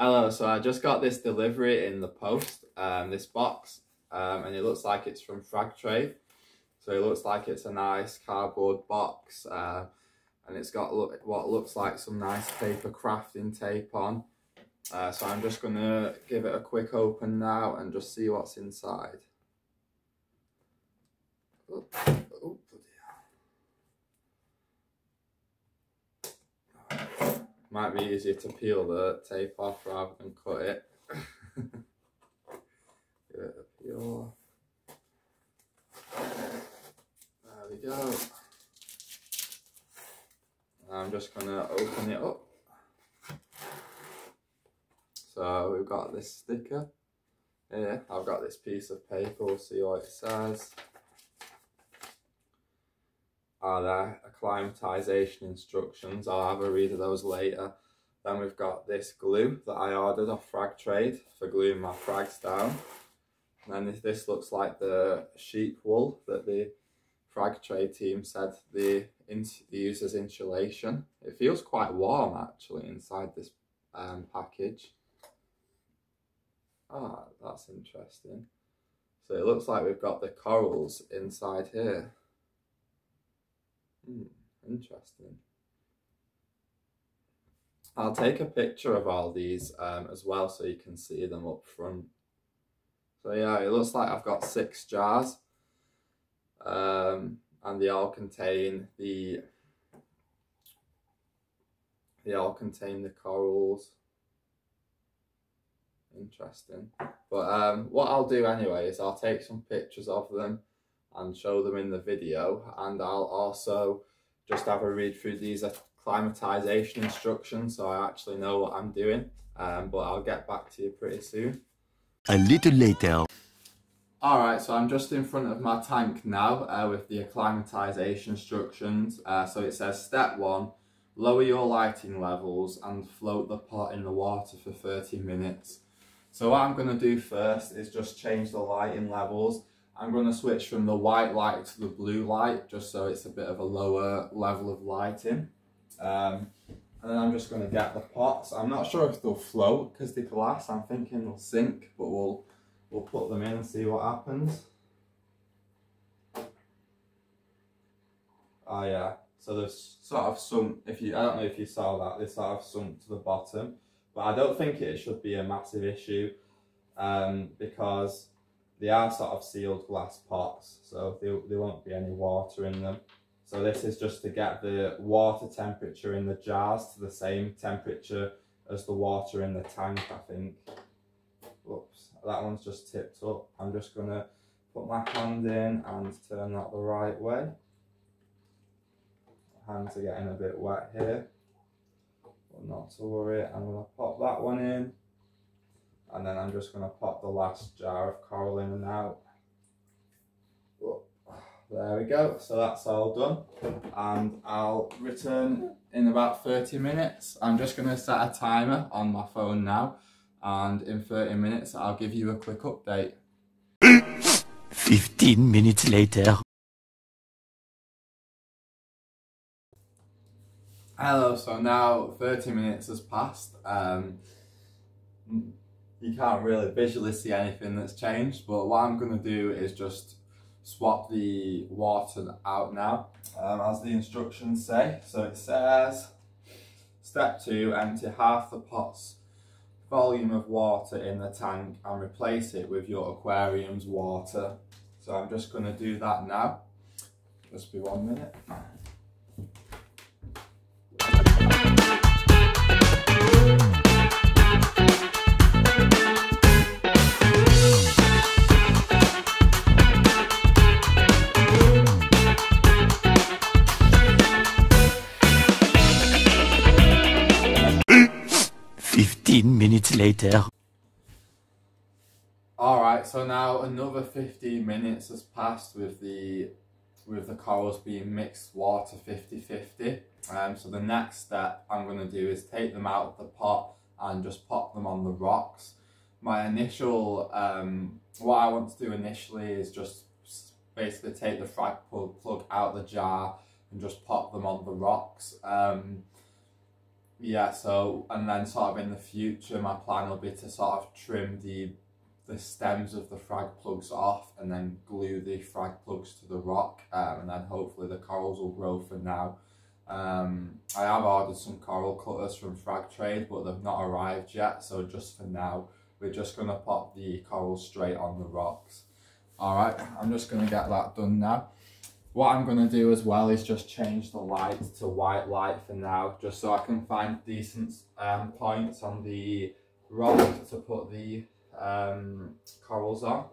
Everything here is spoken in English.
Hello, so I just got this delivery in the post, this box, and it looks like it's from Frag Trade. So it looks like it's a nice cardboard box, and it's got what looks like some nice paper crafting tape on. So I'm just going to give it a quick open now and just see what's inside. Oh, oh, might be easier to peel the tape off rather than cut it. Give it a peel. There we go. I'm just going to open it up. So we've got this sticker here. I've got this piece of paper, we'll see what it says. There, acclimatisation instructions. I'll have a read of those later. Then we've got this glue that I ordered off Frag Trade for gluing my frags down. And then this looks like the sheep wool that the Frag Trade team said they use as insulation. It feels quite warm actually inside this package. Ah, that's interesting. So it looks like we've got the corals inside here. Interesting. I'll take a picture of all these as well so you can see them up front. So yeah, it looks like I've got 6 jars, and they all contain the corals. Interesting. But what I'll do anyway is I'll take some pictures of them and show them in the video, and I'll also just have a read through these acclimatisation instructions so I actually know what I'm doing, but I'll get back to you pretty soon. A little later. Alright, so I'm just in front of my tank now with the acclimatisation instructions. So it says step 1, lower your lighting levels and float the pot in the water for 30 minutes. So what I'm going to do first is just change the lighting levels. I'm going to switch from the white light to the blue light, just so it's a bit of a lower level of lighting. And then I'm just going to get the pots. I'm not sure if they'll float because they're glass. I'm thinking they'll sink, but we'll put them in and see what happens. Oh yeah, so there's sort of some, I don't know if you saw that, they sort of sunk to the bottom. But I don't think it should be a massive issue because they are sort of sealed glass pots, so there won't be any water in them. So this is just to get the water temperature in the jars to the same temperature as the water in the tank, I think. Whoops, that one's just tipped up. I'm just going to put my hand in and turn that the right way. My hands are getting a bit wet here, but not to worry. I'm going to pop that one in. And then I'm just going to pop the last jar of coral in and out. There we go, so that's all done. And I'll return in about 30 minutes. I'm just going to set a timer on my phone now. And in 30 minutes, I'll give you a quick update. 15 minutes later. Hello, so now 30 minutes has passed. You can't really visually see anything that's changed, but what I'm going to do is just swap the water out now, as the instructions say. So it says, step 2, empty half the pot's volume of water in the tank and replace it with your aquarium's water. So I'm just going to do that now. Just be 1 minute. Minutes later. Alright, so now another 15 minutes has passed with the corals being mixed water 50-50. So the next step I'm going to do is take them out of the pot and just pop them on the rocks. My initial, what I want to do initially is just basically take the frag plug out of the jar and just pop them on the rocks. yeah, so, and then sort of in the future, my plan will be to sort of trim the stems of the frag plugs off and then glue the frag plugs to the rock, and then hopefully the corals will grow. For now, I have ordered some coral cutters from Frag Trade, but they've not arrived yet, so just for now we're just going to pop the corals straight on the rocks. Alright, I'm just going to get that done now. What I'm going to do as well is just change the light to white light for now, just so I can find decent points on the rock to put the corals on.